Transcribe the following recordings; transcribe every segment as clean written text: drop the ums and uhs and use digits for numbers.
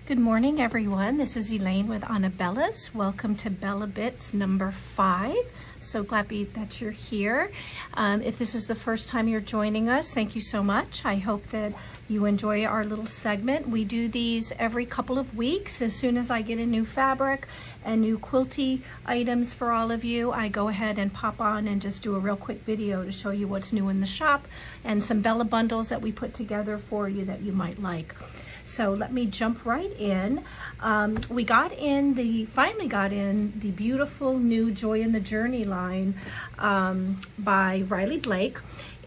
Good morning, everyone. This is Elaine with Anabellas. Welcome to BellaBits number 5. So glad that you're here. If this is the first time you're joining us, thank you so much. I hope that you enjoy our little segment. We do these every couple of weeks. As soon as I get a new fabric and new quilty items for all of you, I go ahead and pop on and just do a real quick video to show you what's new in the shop and some BellaBundles that we put together for you that you might like. So let me jump right in. We finally got in the beautiful new Joy in the Journey line by Riley Blake,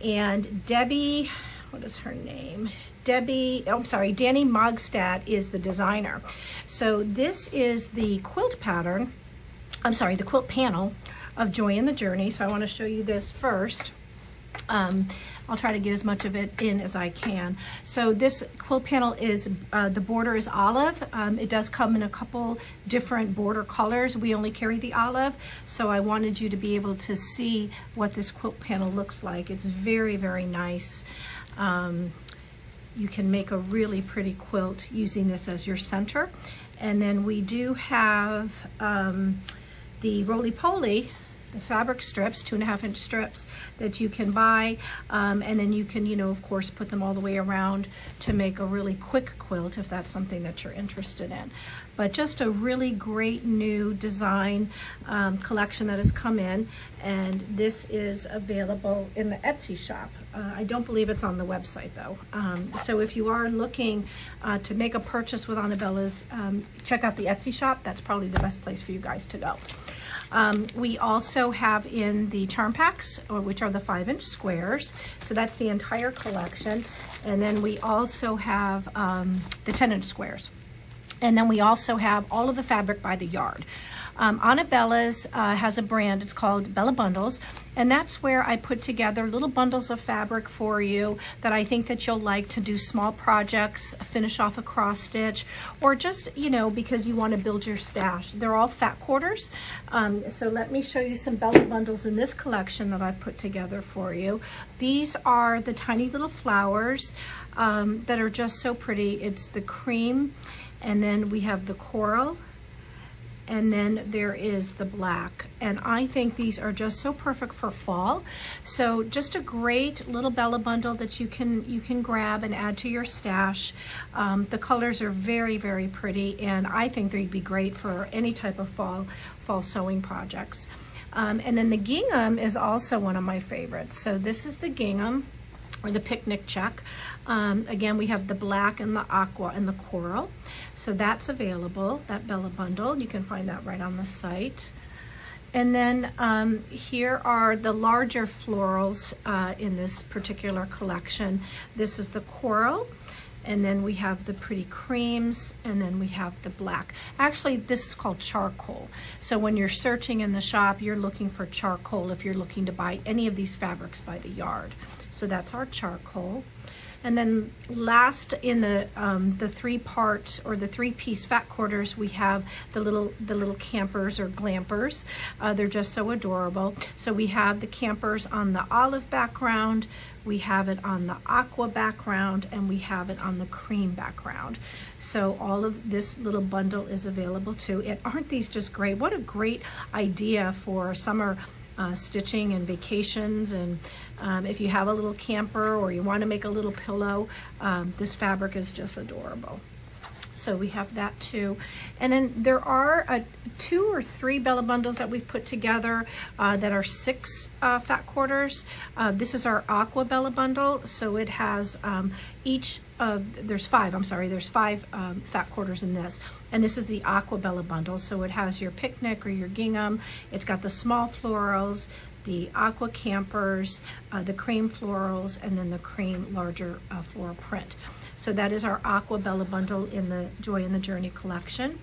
and Debbie, what is her name? Danny Mogstad is the designer. So this is the quilt pattern, the quilt panel of Joy in the Journey. So I want to show you this first. I'll try to get as much of it in as I can. So this quilt panel is, the border is olive. It does come in a couple different border colors. We only carry the olive, so I wanted you to be able to see what this quilt panel looks like. It's very, very nice. You can make a really pretty quilt using this as your center. And then we do have the roly-poly, the fabric strips, 2.5-inch strips that you can buy, and then you can, of course, put them all the way around to make a really quick quilt if that's something that you're interested in. But just a really great new design collection that has come in, and this is available in the Etsy shop. I don't believe it's on the website though. So if you are looking to make a purchase with Anabellas, check out the Etsy shop. That's probably the best place for you guys to go. We also have in the charm packs, which are the 5-inch squares. So that's the entire collection. And then we also have the 10-inch squares. And then we also have all of the fabric by the yard. Anabellas has a brand, it's called BellaBundles, and that's where I put together little bundles of fabric for you that I think that you'll like to do small projects, finish off a cross stitch, or just, because you want to build your stash. They're all fat quarters. So let me show you some BellaBundles in this collection that I've put together for you. These are the tiny little flowers that are just so pretty. It's the cream, and then we have the coral, and then there is the black, and I think these are just so perfect for fall. So just a great little BellaBundle that you can grab and add to your stash. The colors are very, very pretty, and I think they'd be great for any type of fall sewing projects. And then the gingham is also one of my favorites. So this is the gingham, or the picnic check. Again, we have the black and the aqua and the coral. So that's available, that BellaBundle. You can find that right on the site. And then here are the larger florals in this particular collection. This is the coral, and then we have the pretty creams, and then we have the black. Actually, this is called charcoal. So when you're searching in the shop, you're looking for charcoal if you're looking to buy any of these fabrics by the yard. So that's our charcoal. And then last in the 3-part or the 3-piece fat quarters, we have the little campers or glampers. They're just so adorable. So we have the campers on the olive background, we have it on the aqua background, and we have it on the cream background. So all of this little bundle is available too. And aren't these just great? What a great idea for summer stitching and vacations, and if you have a little camper or you want to make a little pillow, this fabric is just adorable. So we have that too. And then there are 2 or 3 BellaBundles that we've put together that are 6 fat quarters. This is our aqua BellaBundle. So it has there's 5 fat quarters in this. And this is the aqua BellaBundle. So it has your picnic or your gingham. It's got the small florals, the aqua campers, the cream florals, and then the cream larger floral print. So that is our aqua BellaBundle in the Joy in the Journey collection.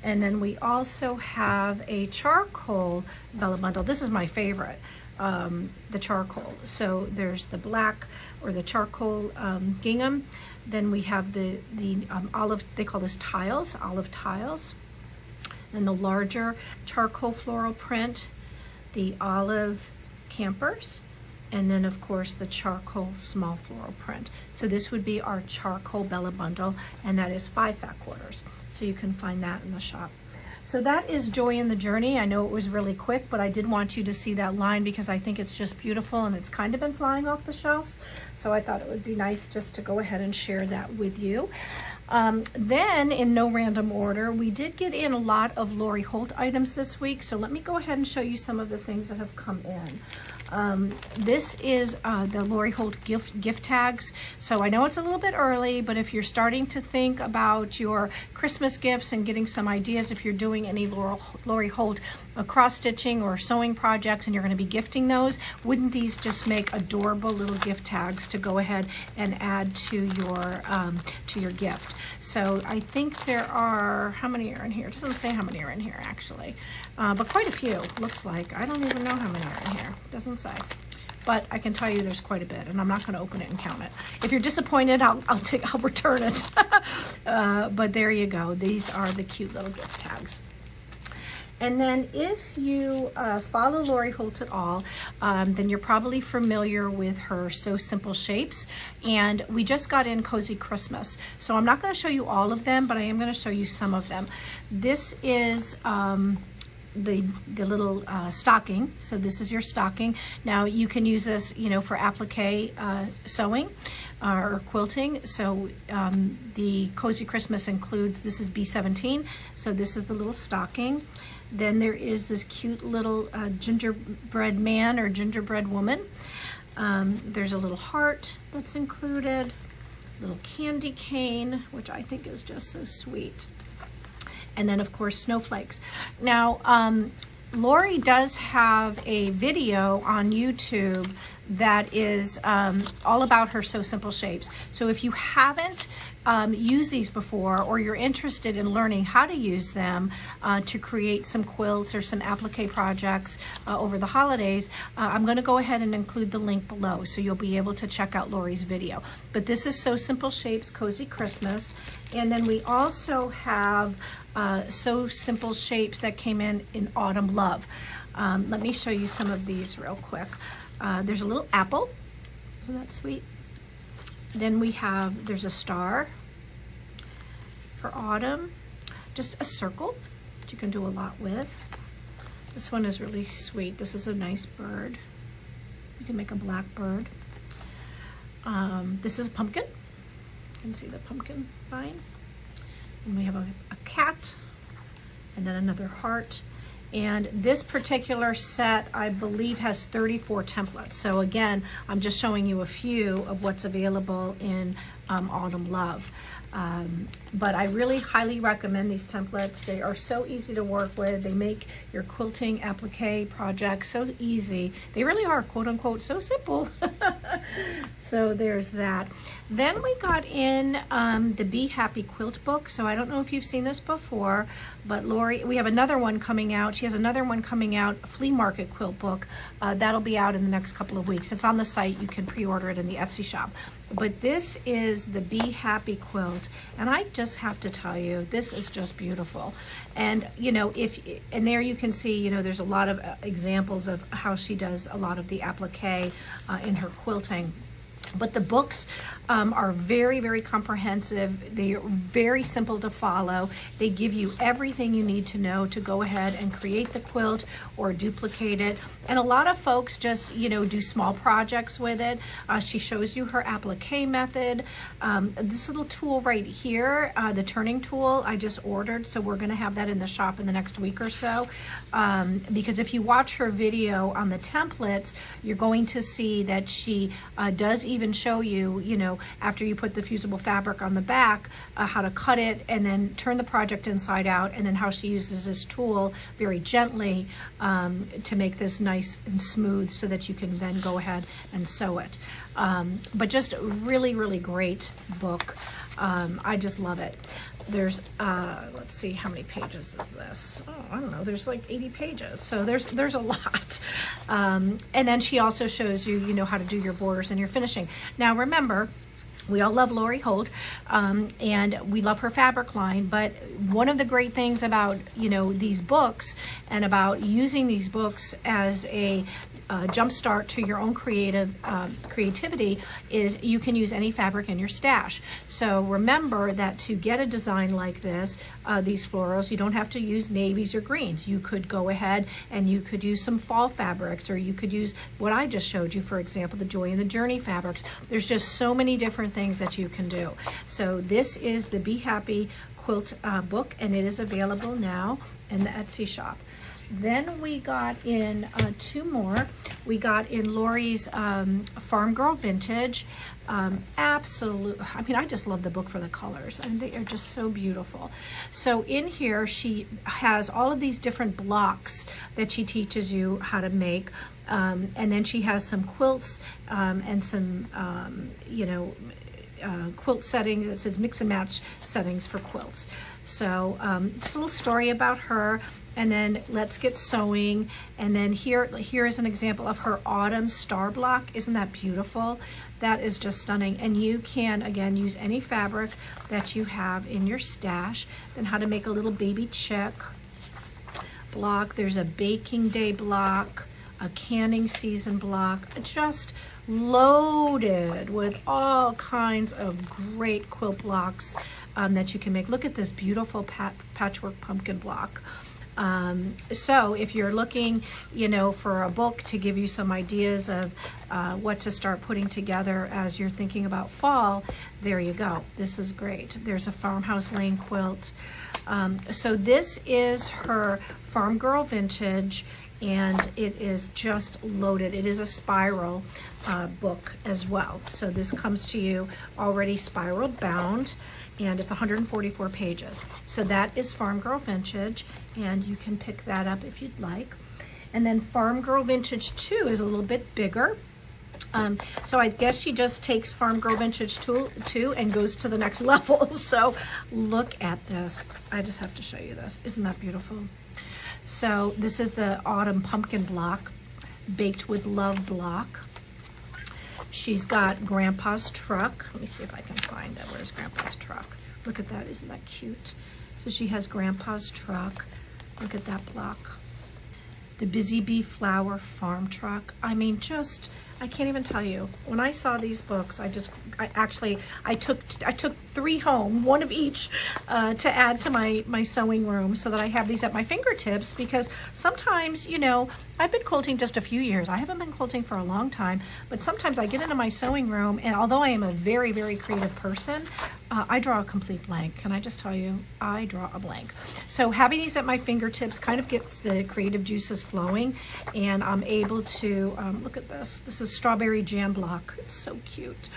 And then we also have a charcoal BellaBundle. This is my favorite, the charcoal. So there's the black or the charcoal gingham. Then we have the olive, they call this tiles, olive tiles. And the larger charcoal floral print, the olive campers, and then of course the charcoal small floral print. So this would be our charcoal BellaBundle, and that is 5 fat quarters. So you can find that in the shop. So that is Joy in the Journey. I know it was really quick, but I did want you to see that line because I think it's just beautiful, and it's kind of been flying off the shelves. So I thought it would be nice just to go ahead and share that with you. Then in no random order, we did get in a lot of Lori Holt items this week. So let me go ahead and show you some of the things that have come in. This is the Lori Holt gift tags. So I know it's a little bit early, but if you're starting to think about your Christmas gifts and getting some ideas, if you're doing any Lori Holt cross stitching or sewing projects and you're going to be gifting those, wouldn't these just make adorable little gift tags to go ahead and add to your gift? So I think there are, how many are in here? It doesn't say how many are in here actually, but quite a few, looks like. I don't even know how many are in here. It doesn't say. But I can tell you there's quite a bit, and I'm not going to open it and count it. If you're disappointed, I'll return it. But there you go. These are the cute little gift tags. And then if you follow Lori Holt at all, then you're probably familiar with her So Simple Shapes. And we just got in Cozy Christmas. So I'm not going to show you all of them, but I am going to show you some of them. This is the little stocking. So this is your stocking. Now you can use this, you know, for applique sewing or quilting. So the Cozy Christmas includes, this is B17. So this is the little stocking. Then there is this cute little gingerbread man or gingerbread woman. There's a little heart that's included, little candy cane, which I think is just so sweet. And then of course snowflakes. Now Lori does have a video on YouTube that is all about her So Simple Shapes. So if you haven't used these before, or you're interested in learning how to use them to create some quilts or some applique projects over the holidays, I'm going to go ahead and include the link below so you'll be able to check out Lori's video. But this is So Simple Shapes Cozy Christmas. And then we also have So Simple Shapes that came in Autumn Love. Let me show you some of these real quick. There's a little apple. Isn't that sweet? Then we have, there's a star for autumn. Just a circle that you can do a lot with. This one is really sweet. This is a nice bird. You can make a black bird. This is a pumpkin. You can see the pumpkin vine. And we have a cat, and then another heart. And this particular set, I believe, has 34 templates. So again, I'm just showing you a few of what's available in Autumn Love. But I really highly recommend these templates. They are so easy to work with. They make your quilting applique projects so easy. They really are, quote unquote, so simple. So there's that. Then we got in the Be Happy Quilt book. So I don't know if you've seen this before, but Lori, we have another one coming out. She has another one coming out, a flea market quilt book. That'll be out in the next couple of weeks. It's on the site. You can pre-order it in the Etsy shop. But this is the Be Happy Quilt. And I just have to tell you, this is just beautiful. And, you know, and there you can see, you know, there's a lot of examples of how she does a lot of the applique in her quilting. But the books are very, very comprehensive. They are very simple to follow. They give you everything you need to know to go ahead and create the quilt or duplicate it. And a lot of folks just, you know, do small projects with it. She shows you her applique method. This little tool right here, the turning tool, I just ordered. So we're going to have that in the shop in the next week or so. Because if you watch her video on the templates, you're going to see that she does even show you, you know, after you put the fusible fabric on the back, how to cut it and then turn the project inside out, and then how she uses this tool very gently to make this nice and smooth so that you can then go ahead and sew it. But just a really, really great book. I just love it. There's, let's see, how many pages is this? Oh, I don't know, there's like 80 pages. So there's a lot. And then she also shows you, you know, how to do your borders and your finishing. Now remember, we all love Lori Holt, and we love her fabric line, but one of the great things about, you know, these books and about using these books as a jump start to your own creativity is you can use any fabric in your stash. So remember that to get a design like this, these florals, you don't have to use navies or greens. You could go ahead and you could use some fall fabrics, or you could use what I just showed you, for example, the Joy and the Journey fabrics. There's just so many different things that you can do. So this is the Be Happy Quilt book, and it is available now in the Etsy shop. Then we got in two more. We got in Lori's Farm Girl Vintage. Absolute, I mean, I just love the book for the colors, and they are just so beautiful. So in here, she has all of these different blocks that she teaches you how to make. And then she has some quilts and some, quilt settings. It says mix and match settings for quilts. So just a little story about her. And then let's get sewing. And then here is an example of her autumn star block. Isn't that beautiful? That is just stunning. And you can, again, use any fabric that you have in your stash. Then how to make a little baby chick block. There's a baking day block, a canning season block, just loaded with all kinds of great quilt blocks that you can make. Look at this beautiful patchwork pumpkin block. So if you're looking, for a book to give you some ideas of what to start putting together as you're thinking about fall, there you go. This is great. There's a Farmhouse Lane quilt. So this is her Farm Girl Vintage, and it is just loaded. It is a spiral book as well. So this comes to you already spiral bound, and it's 144 pages. So that is Farm Girl Vintage, and you can pick that up if you'd like. And then Farm Girl Vintage 2 is a little bit bigger. So I guess she just takes Farm Girl Vintage 2 and goes to the next level. So look at this. I just have to show you this. Isn't that beautiful? So this is the Autumn Pumpkin block, Baked with Love block. She's got Grandpa's Truck. Let me see if I can find that. Where's Grandpa's Truck? Look at that. Isn't that cute? So she has Grandpa's Truck. Look at that block. The Busy Bee Flower Farm Truck. I mean, just, I can't even tell you. When I saw these books, I took 3 home, one of each, to add to my sewing room so that I have these at my fingertips, because sometimes, I've been quilting just a few years. I haven't been quilting for a long time, but sometimes I get into my sewing room, and although I am a very, very creative person, I draw a complete blank. Can I just tell you, I draw a blank. So having these at my fingertips kind of gets the creative juices flowing, and I'm able to, look at this. This is Strawberry Jam block. It's so cute.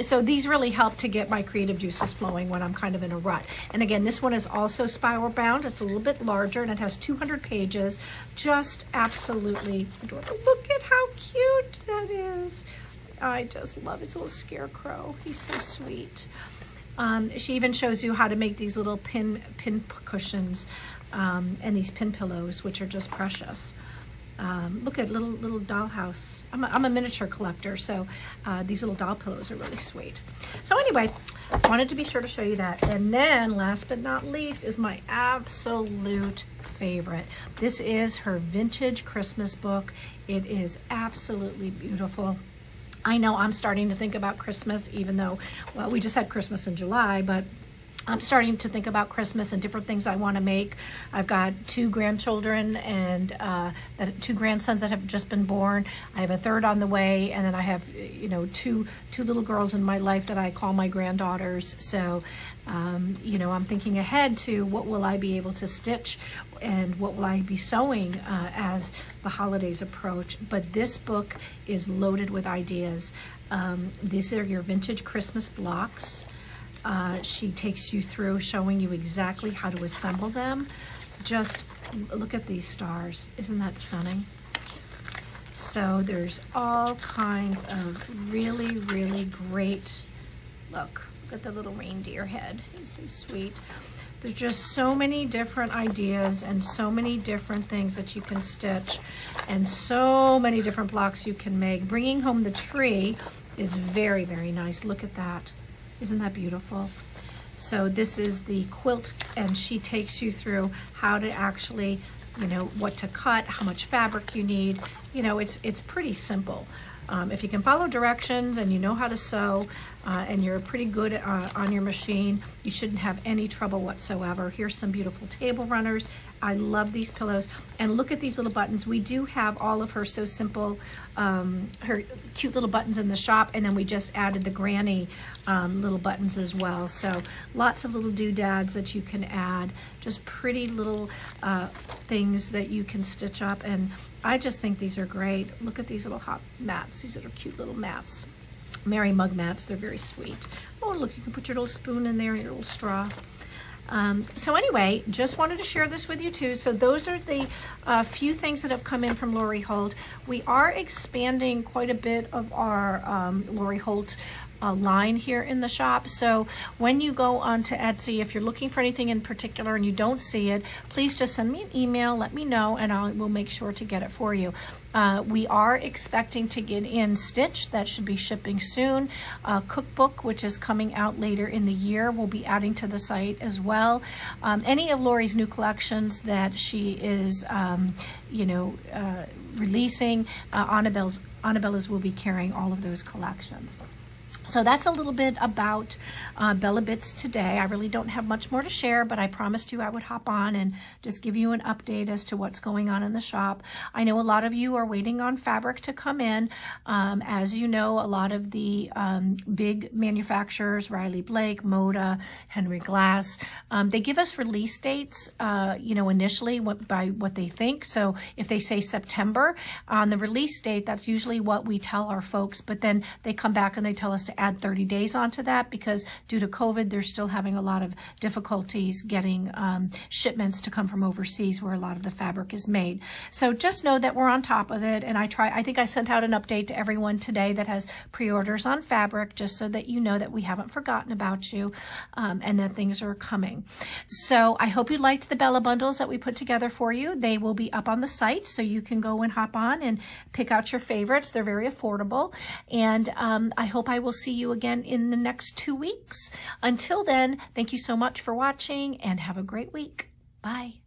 So these really help to get my creative juices flowing when I'm kind of in a rut. And again, this one is also spiral bound. It's a little bit larger, and it has 200 pages. Just absolutely adorable. Look at how cute that is. I just love it. It's a little scarecrow. He's so sweet. She even shows you how to make these little pin cushions and these pin pillows, which are just precious. Look at little dollhouse. I'm a miniature collector, so these little doll pillows are really sweet. So anyway, wanted to be sure to show you that. And then last but not least is my absolute favorite. This is her vintage Christmas book. It is absolutely beautiful. I know I'm starting to think about Christmas, even though, well, we just had Christmas in July, but I'm starting to think about Christmas and different things I want to make. I've got 2 grandchildren and 2 grandsons that have just been born. I have a third on the way, and then I have, two little girls in my life that I call my granddaughters. So, I'm thinking ahead to what will I be able to stitch and what will I be sewing as the holidays approach. But this book is loaded with ideas. These are your vintage Christmas blocks. She takes you through showing you exactly how to assemble them. Just look at these stars. Isn't that stunning? So there's all kinds of really, really great, look at the little reindeer head. He's so sweet. There's just so many different ideas and so many different things that you can stitch and so many different blocks you can make. Bringing home the tree is very, very nice. Look at that. Isn't that beautiful? So this is the quilt, and she takes you through how to actually you know, what to cut, how much fabric you need. You know, it's pretty simple. If you can follow directions and you know how to sew and you're pretty good on your machine, you shouldn't have any trouble whatsoever. Here's some beautiful table runners. I love these pillows. And look at these little buttons. We do have all of her So Simple, her cute little buttons in the shop, and then we just added the granny little buttons as well. So lots of little doodads that you can add, just pretty little things that you can stitch up. And I just think these are great. Look at these little hot mats. These are cute little mats. Mary mug mats, they're very sweet. Oh, look, you can put your little spoon in there and your little straw. So anyway, just wanted to share this with you too. So those are the few things that have come in from Lori Holt. We are expanding quite a bit of our Lori Holt line here in the shop. So when you go onto Etsy, if you're looking for anything in particular and you don't see it, please just send me an email, let me know, and we'll make sure to get it for you. We are expecting to get in Stitch. That should be shipping soon. Cookbook, which is coming out later in the year, we'll be adding to the site as well. Any of Lori's new collections that she is, releasing, Anabellas will be carrying all of those collections. So that's a little bit about BellaBits today. I really don't have much more to share, but I promised you I would hop on and just give you an update as to what's going on in the shop. I know a lot of you are waiting on fabric to come in. As you know, a lot of the big manufacturers, Riley Blake, Moda, Henry Glass, they give us release dates, initially by what they think. So if they say September on the release date, that's usually what we tell our folks, but then they come back and they tell us to add 30 days onto that because due to COVID, they're still having a lot of difficulties getting shipments to come from overseas where a lot of the fabric is made. So just know that we're on top of it. And I think I sent out an update to everyone today that has pre-orders on fabric, just so that you know that we haven't forgotten about you and that things are coming. So I hope you liked the BellaBundles that we put together for you. They will be up on the site, so you can go and hop on and pick out your favorites. They're very affordable. And I hope I will see you again in the next 2 weeks. Until then, thank you so much for watching and have a great week. Bye.